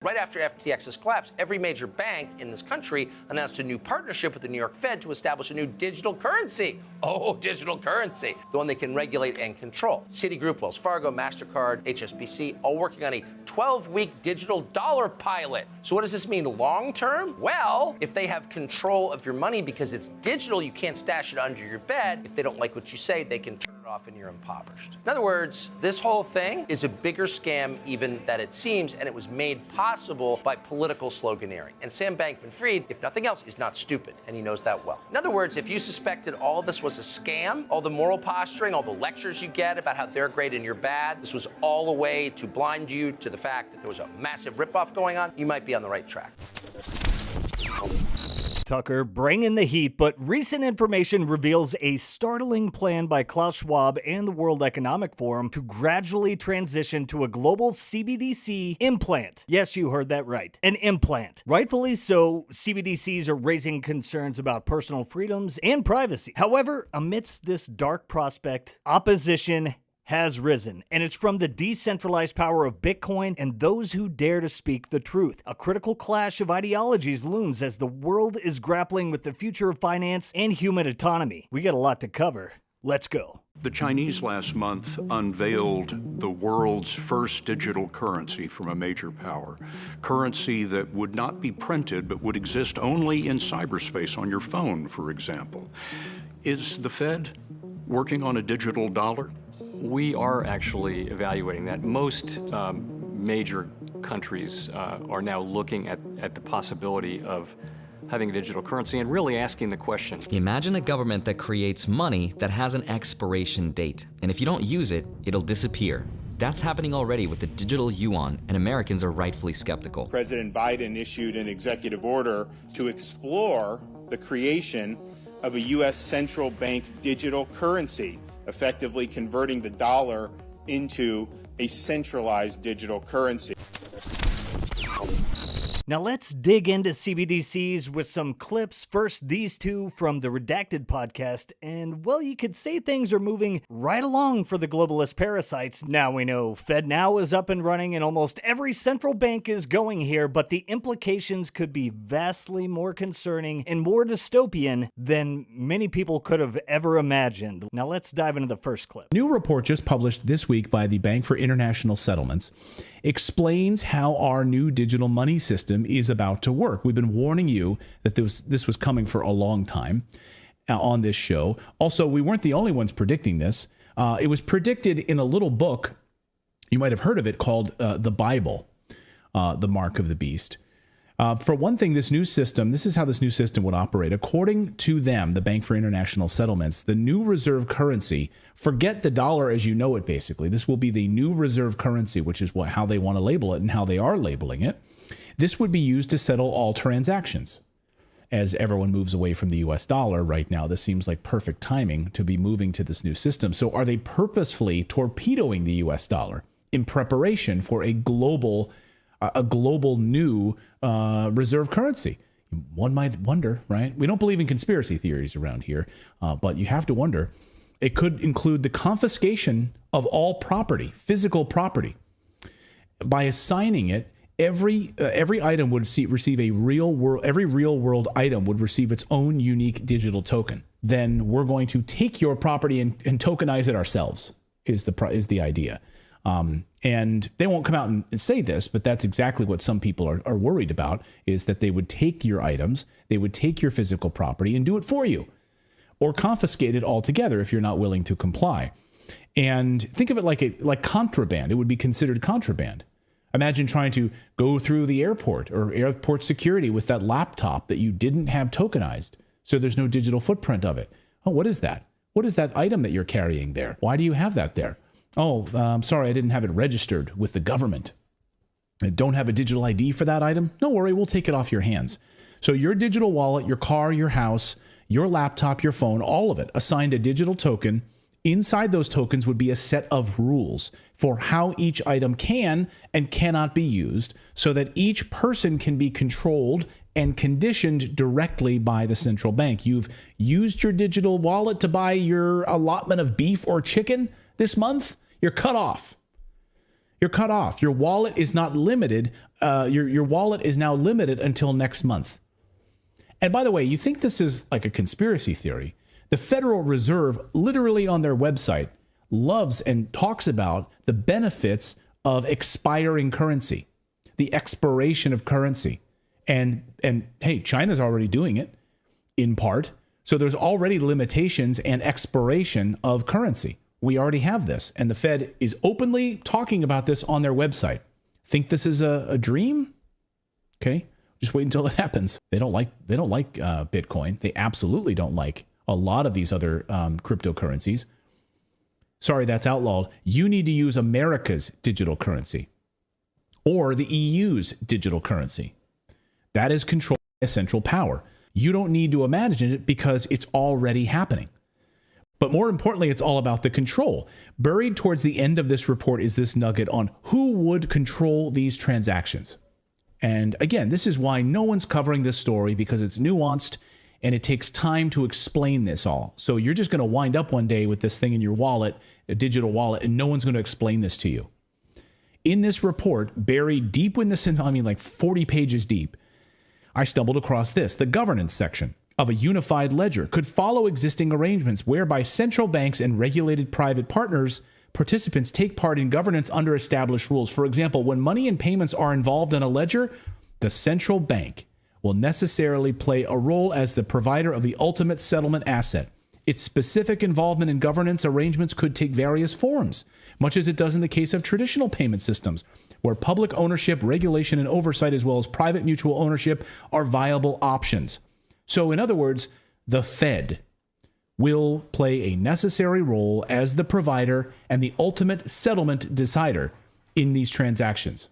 Right after FTX's collapse, every major bank in this country announced a new partnership with the New York Fed to establish a new digital currency. Oh, digital currency, the one they can regulate and control. Citigroup, Wells Fargo, MasterCard, HSBC, all working on a 12-week digital dollar pilot. So what does this mean long term? Well, if they have control of your money because it's digital, you can't stash it under your bed. If they don't like what you say, they can turn it off and you're impoverished. In other words, this whole thing is a bigger scam even than it seems, and it was made possible by political sloganeering. And Sam Bankman-Fried, if nothing else, is not stupid, and he knows that well. In other words, if you suspected all this was a scam, all the moral posturing, all the lectures you get about how they're great and you're bad, this was all a way to blind you to the fact that there was a massive ripoff going on, you might be on the right track. Tucker, bringing the heat, but recent information reveals a startling plan by Klaus Schwab and the World Economic Forum to gradually transition to a global CBDC implant. Yes, you heard that right. An implant. Rightfully so, CBDCs are raising concerns about personal freedoms and privacy. However, amidst this dark prospect, opposition has risen, and it's from the decentralized power of Bitcoin and those who dare to speak the truth. A critical clash of ideologies looms as the world is grappling with the future of finance and human autonomy. We got a lot to cover. Let's go. The Chinese last month unveiled the world's first digital currency from a major power. Currency that would not be printed, but would exist only in cyberspace on your phone, for example. Is the Fed working on a digital dollar? We are actually evaluating that. Most major countries are now looking at the possibility of having a digital currency and really asking the question. Imagine a government that creates money that has an expiration date, and if you don't use it, it'll disappear. That's happening already with the digital yuan, and Americans are rightfully skeptical. President Biden issued an executive order to explore the creation of a U.S. central bank digital currency, effectively converting the dollar into a centralized digital currency. Now let's dig into CBDCs with some clips. First, these two from the Redacted podcast. And, well, you could say things are moving right along for the globalist parasites. Now we know FedNow is up and running and almost every central bank is going here, but the implications could be vastly more concerning and more dystopian than many people could have ever imagined. Now let's dive into the first clip. New report just published this week by the Bank for International Settlements explains how our new digital money system is about to work. We've been warning you that this was coming for a long time on this show. Also, we weren't the only ones predicting this. It was predicted in a little book, you might have heard of it, called The Bible, The Mark of the Beast. For one thing, this is how this new system would operate. According to them, the Bank for International Settlements, the new reserve currency, forget the dollar as you know it, basically. This will be the new reserve currency, which is how they want to label it and how they are labeling it. This would be used to settle all transactions. As everyone moves away from the US dollar right now, this seems like perfect timing to be moving to this new system. So are they purposefully torpedoing the US dollar in preparation for a global new reserve currency? One might wonder, right? We don't believe in conspiracy theories around here, but you have to wonder. It could include the confiscation of all property, physical property. By assigning it, every item would receive a real world. Every real world item would receive its own unique digital token. Then we're going to take your property and tokenize it ourselves. Is the idea. And they won't come out and say this, but that's exactly what some people are worried about, is that they would take your items, they would take your physical property and do it for you, or confiscate it altogether if you're not willing to comply. And think of it like contraband. It would be considered contraband. Imagine trying to go through the airport or airport security with that laptop that you didn't have tokenized, so there's no digital footprint of it. Oh, what is that? What is that item that you're carrying there? Why do you have that there? Oh, I'm sorry, I didn't have it registered with the government. I don't have a digital ID for that item? No worry, we'll take it off your hands. So your digital wallet, your car, your house, your laptop, your phone, all of it assigned a digital token. Inside those tokens would be a set of rules for how each item can and cannot be used so that each person can be controlled and conditioned directly by the central bank. You've used your digital wallet to buy your allotment of beef or chicken this month, you're cut off. You're cut off. Your wallet is not limited. Your wallet is now limited until next month. And by the way, you think this is like a conspiracy theory? The Federal Reserve, literally on their website, loves and talks about the benefits of expiring currency, the expiration of currency. And hey, China's already doing it in part. So there's already limitations and expiration of currency. We already have this. And the Fed is openly talking about this on their website. Think this is a dream? Okay, just wait until it happens. They don't like Bitcoin. They absolutely don't like a lot of these other cryptocurrencies. Sorry, that's outlawed. You need to use America's digital currency or the EU's digital currency. That is controlled by a central power. You don't need to imagine it because it's already happening. But more importantly, it's all about the control. Buried towards the end of this report is this nugget on who would control these transactions. And again, this is why no one's covering this story, because it's nuanced and it takes time to explain this all. So you're just going to wind up one day with this thing in your wallet, a digital wallet, and no one's going to explain this to you. In this report, buried deep in this, like 40 pages deep, I stumbled across this. The governance section of a unified ledger could follow existing arrangements whereby central banks and regulated private participants take part in governance under established rules. For example, when money and payments are involved in a ledger, the central bank will necessarily play a role as the provider of the ultimate settlement asset. Its specific involvement in governance arrangements could take various forms, much as it does in the case of traditional payment systems, where public ownership, regulation, and oversight, as well as private mutual ownership, are viable options. So, in other words, the Fed will play a necessary role as the provider and the ultimate settlement decider in these transactions.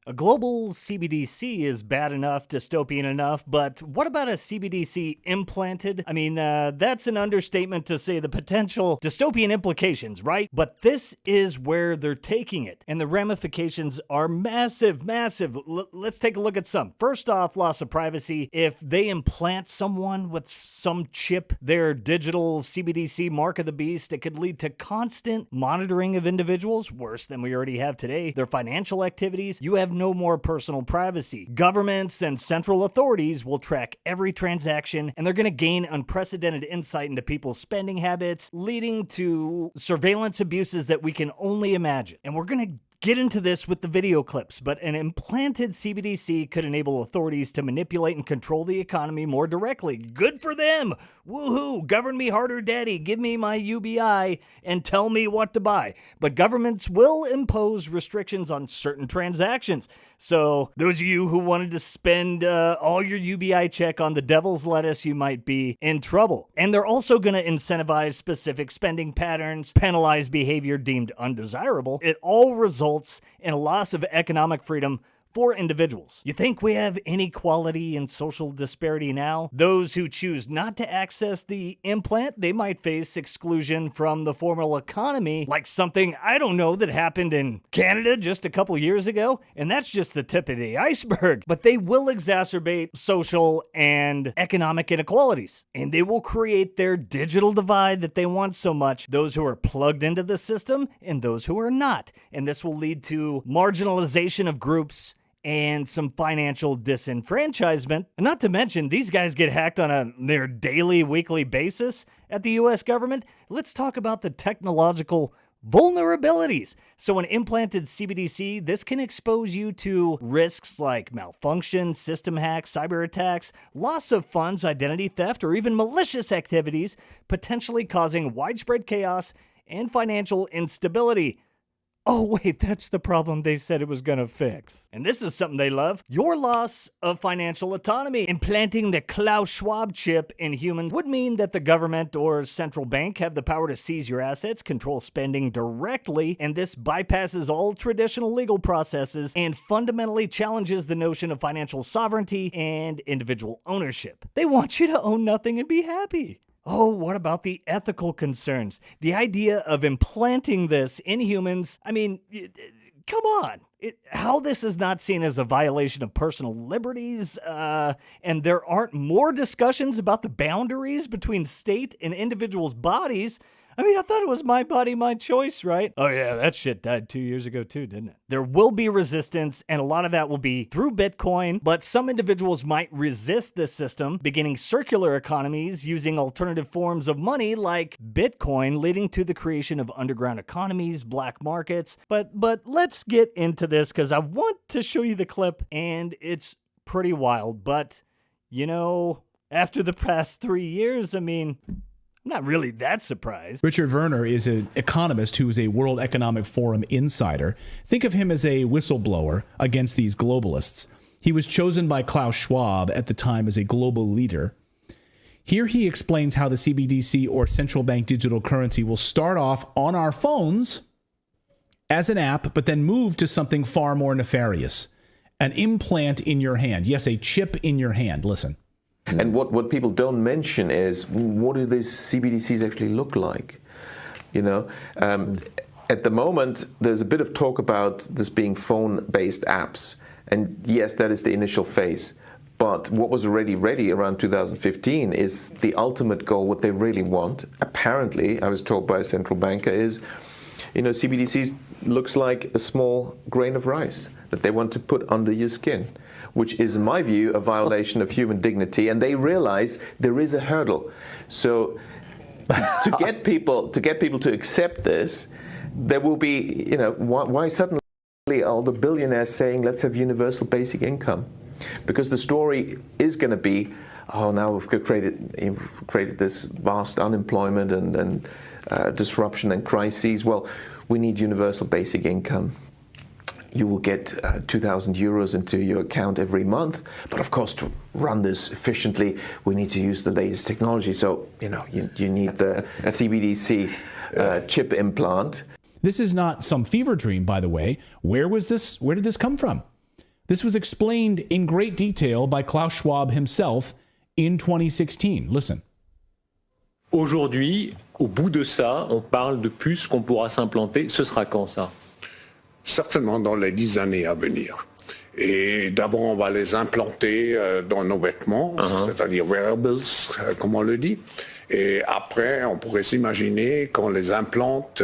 A global CBDC is bad enough, dystopian enough, but what about a CBDC implanted? I mean, that's an understatement to say the potential dystopian implications, right? But this is where they're taking it, and the ramifications are massive, massive. Let's take a look at some. First off, loss of privacy. If they implant someone with some chip, their digital CBDC mark of the beast, it could lead to constant monitoring of individuals, worse than we already have today, their financial activities. You have no more personal privacy. Governments and central authorities will track every transaction, and they're going to gain unprecedented insight into people's spending habits, leading to surveillance abuses that we can only imagine. And we're going to get into this with the video clips, but an implanted CBDC could enable authorities to manipulate and control the economy more directly. Good for them! Woohoo! Govern me harder, daddy. Give me my UBI and tell me what to buy. But governments will impose restrictions on certain transactions. So those of you who wanted to spend all your UBI check on the devil's lettuce, you might be in trouble. And they're also going to incentivize specific spending patterns, penalize behavior deemed undesirable. It all results in a loss of economic freedom for individuals. You think we have inequality and social disparity now? Those who choose not to access the implant, they might face exclusion from the formal economy, like something, I don't know, that happened in Canada just a couple years ago, and that's just the tip of the iceberg. But they will exacerbate social and economic inequalities, and they will create their digital divide that they want so much, those who are plugged into the system and those who are not. And this will lead to marginalization of groups and some financial disenfranchisement. And not to mention, these guys get hacked on their daily, weekly basis at the U.S. government. Let's talk about the technological vulnerabilities. So an implanted CBDC, this can expose you to risks like malfunction, system hacks, cyber attacks, loss of funds, identity theft, or even malicious activities, potentially causing widespread chaos and financial instability. Oh, wait, that's the problem they said it was going to fix. And this is something they love. Your loss of financial autonomy. Implanting the Klaus Schwab chip in humans would mean that the government or central bank have the power to seize your assets, control spending directly, and this bypasses all traditional legal processes and fundamentally challenges the notion of financial sovereignty and individual ownership. They want you to own nothing and be happy. Oh, what about the ethical concerns? The idea of implanting this in humans, I mean, come on. How this is not seen as a violation of personal liberties, and there aren't more discussions about the boundaries between state and individuals' bodies. I mean, I thought it was my body, my choice, right? Oh yeah, that shit died 2 years ago too, didn't it? There will be resistance, and a lot of that will be through Bitcoin, but some individuals might resist this system, beginning circular economies using alternative forms of money like Bitcoin, leading to the creation of underground economies, black markets. But let's get into this because I want to show you the clip, and it's pretty wild. But, you know, after the past 3 years, I mean, I'm not really that surprised. Richard Werner is an economist who is a World Economic Forum insider. Think of him as a whistleblower against these globalists. He was chosen by Klaus Schwab at the time as a global leader. Here he explains how the CBDC, or central bank digital currency, will start off on our phones as an app, but then move to something far more nefarious. An implant in your hand. Yes, a chip in your hand. Listen. And what people don't mention is, what do these CBDCs actually look like? You know, at the moment, there's a bit of talk about this being phone-based apps. And yes, that is the initial phase. But what was already ready around 2015 is the ultimate goal. What they really want, apparently, I was told by a central banker, is, you know, CBDCs looks like a small grain of rice that they want to put under your skin, which is, in my view, a violation of human dignity. And they realize there is a hurdle. So to get people to accept this, there will be, you know, why suddenly all the billionaires saying, let's have universal basic income? Because the story is going to be, oh, now we've created this vast unemployment and disruption and crises. Well, we need universal basic income. You will get 2,000 euros into your account every month. But of course, to run this efficiently, we need to use the latest technology. So, you know, you need the CBDC chip implant. This is not some fever dream, by the way. Where did this come from? This was explained in great detail by Klaus Schwab himself in 2016. Listen. Aujourd'hui, au bout de ça, on parle de puces qu'on pourra s'implanter. Ce sera quand ça? Certainement dans les 10 années à venir. Et d'abord, on va les implanter dans nos vêtements, c'est-à-dire wearables, comme on le dit. Et après, on pourrait s'imaginer qu'on les implante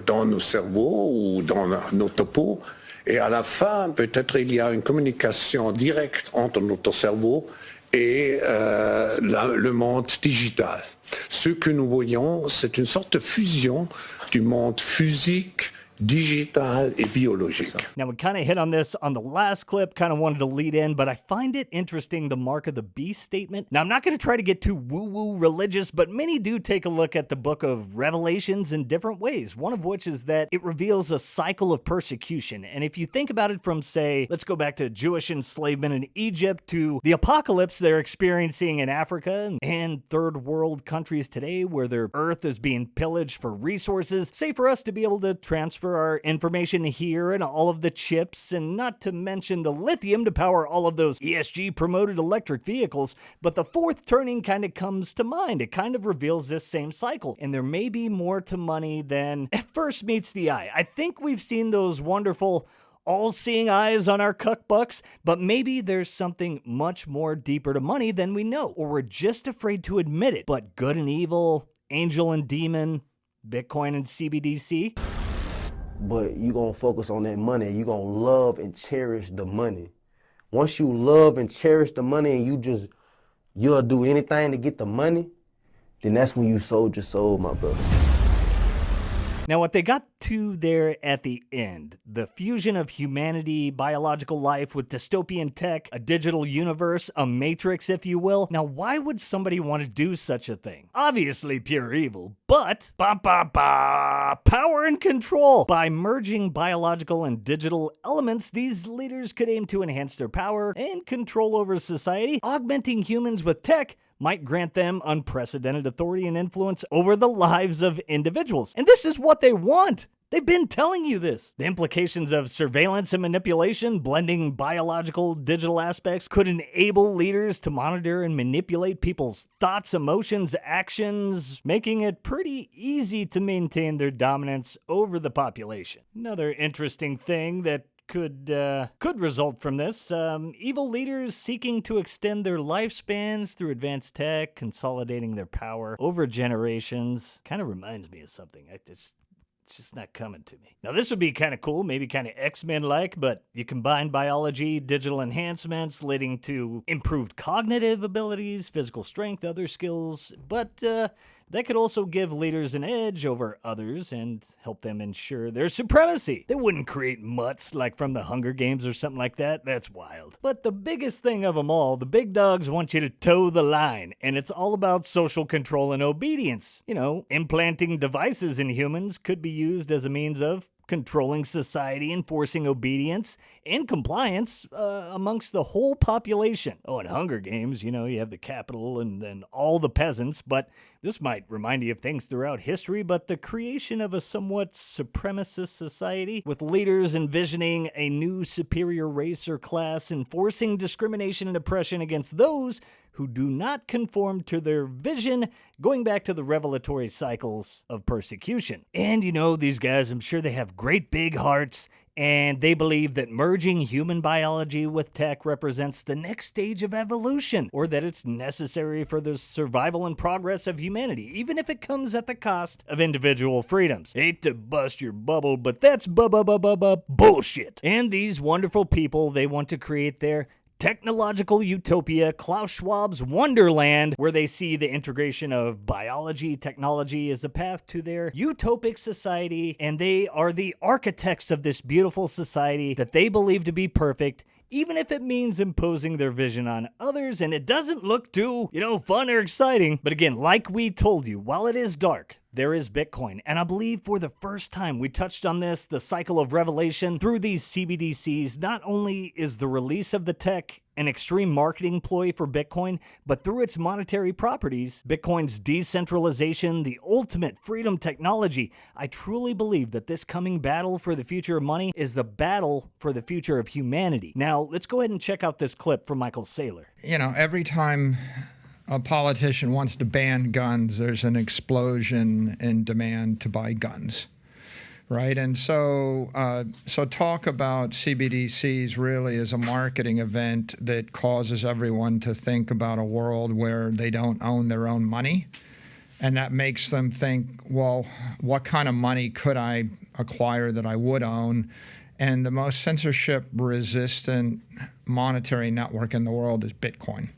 dans nos cerveaux ou dans notre peau. Et à la fin, peut-être il y a une communication directe entre notre cerveau et le monde digital. Ce que nous voyons, c'est une sorte de fusion du monde physique, digital et biologique. Now, we kind of hit on this on the last clip, kind of wanted to lead in, but I find it interesting, the mark of the beast statement. Now, I'm not going to try to get too woo-woo religious, but many do take a look at the book of Revelations in different ways, one of which is that it reveals a cycle of persecution. And if you think about it from, say, let's go back to Jewish enslavement in Egypt to the apocalypse they're experiencing in Africa and third world countries today where their earth is being pillaged for resources, say for us to be able to transfer our information here and all of the chips, and not to mention the lithium to power all of those ESG promoted electric vehicles. But the fourth turning kind of comes to mind. It kind of reveals this same cycle, and there may be more to money than at first meets the eye. I think we've seen those wonderful all-seeing eyes on our cuck bucks, but maybe there's something much more deeper to money than we know, or we're just afraid to admit it. But good and evil, angel and demon, Bitcoin and CBDC. But you're going to focus on that money. You're going to love and cherish the money. Once you love and cherish the money and you'll do anything to get the money, then that's when you sold your soul, my brother. Now, what they got to there at the end, the fusion of humanity, biological life with dystopian tech, a digital universe, a matrix, if you will. Now, why would somebody want to do such a thing? Obviously pure evil, but power and control. By merging biological and digital elements, these leaders could aim to enhance their power and control over society, augmenting humans with tech might grant them unprecedented authority and influence over the lives of individuals. And this is what they want. They've been telling you this. The implications of surveillance and manipulation, blending biological, digital aspects, could enable leaders to monitor and manipulate people's thoughts, emotions, actions, making it pretty easy to maintain their dominance over the population. Another interesting thing that could result from this. Evil leaders seeking to extend their lifespans through advanced tech, consolidating their power over generations. Kind of reminds me of something. It's just not coming to me. Now, this would be kind of cool, maybe kind of X-Men-like, but you combine biology, digital enhancements leading to improved cognitive abilities, physical strength, other skills, but that could also give leaders an edge over others and help them ensure their supremacy. They wouldn't create mutts like from the Hunger Games or something like that. That's wild. But the biggest thing of them all, the big dogs want you to toe the line, and it's all about social control and obedience. You know, implanting devices in humans could be used as a means of controlling society, enforcing obedience and compliance amongst the whole population. Oh, in Hunger Games, you know, you have the capital and then all the peasants, but this might remind you of things throughout history, but the creation of a somewhat supremacist society with leaders envisioning a new superior race or class, enforcing discrimination and oppression against those who do not conform to their vision, going back to the revelatory cycles of persecution. And you know, these guys, I'm sure they have great big hearts, and they believe that merging human biology with tech represents the next stage of evolution, or that it's necessary for the survival and progress of humanity, even if it comes at the cost of individual freedoms. Hate to bust your bubble, but that's bullshit. And these wonderful people, they want to create their technological utopia, Klaus Schwab's wonderland, where they see the integration of biology, technology as a path to their utopic society, and they are the architects of this beautiful society that they believe to be perfect, even if it means imposing their vision on others, and it doesn't look too, fun or exciting. But again, like we told you, while it is dark, there is Bitcoin. And I believe for the first time, we touched on this, the cycle of revelation through these CBDCs. Not only is the release of the tech an extreme marketing ploy for Bitcoin, but through its monetary properties, Bitcoin's decentralization, the ultimate freedom technology, I truly believe that this coming battle for the future of money is the battle for the future of humanity. Now, let's go ahead and check out this clip from Michael Saylor. Every time a politician wants to ban guns, there's an explosion in demand to buy guns, right? And so talk about CBDCs really as a marketing event that causes everyone to think about a world where they don't own their own money. And that makes them think, well, what kind of money could I acquire that I would own? And the most censorship-resistant monetary network in the world is Bitcoin.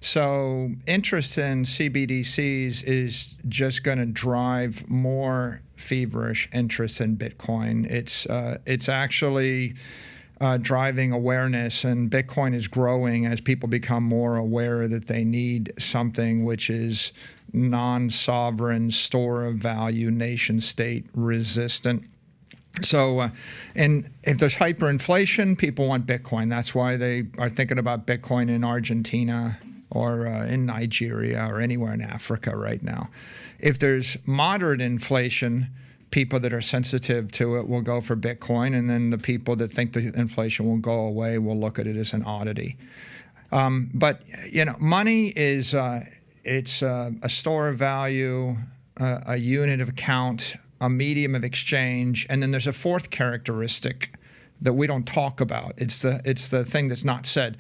So interest in CBDCs is just going to drive more feverish interest in Bitcoin. It's actually driving awareness, and Bitcoin is growing as people become more aware that they need something which is non-sovereign, store of value, nation-state resistant. So, and if there's hyperinflation, people want Bitcoin. That's why they are thinking about Bitcoin in Argentina or in Nigeria or anywhere in Africa right now. If there's moderate inflation, people that are sensitive to it will go for Bitcoin, and then the people that think the inflation will go away will look at it as an oddity. But money is it's a store of value, a unit of account, a medium of exchange, and then there's a fourth characteristic that we don't talk about. It's the thing that's not said.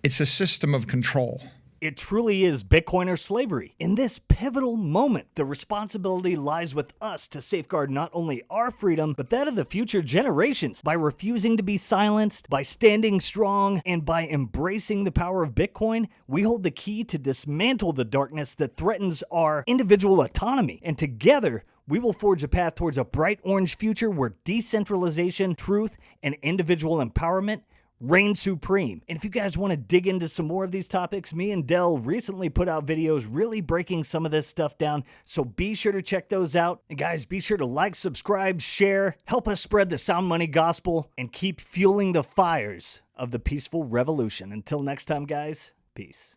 It's a system of control. It truly is Bitcoin or slavery. In this pivotal moment, the responsibility lies with us to safeguard not only our freedom, but that of the future generations. By refusing to be silenced, by standing strong, and by embracing the power of Bitcoin, we hold the key to dismantle the darkness that threatens our individual autonomy. And together, we will forge a path towards a bright orange future where decentralization, truth, and individual empowerment reign supreme. And if you guys want to dig into some more of these topics, me and Dell recently put out videos really breaking some of this stuff down, so be sure to check those out. And guys, be sure to like, subscribe, share, help us spread the sound money gospel, and keep fueling the fires of the peaceful revolution. Until next time, guys, peace.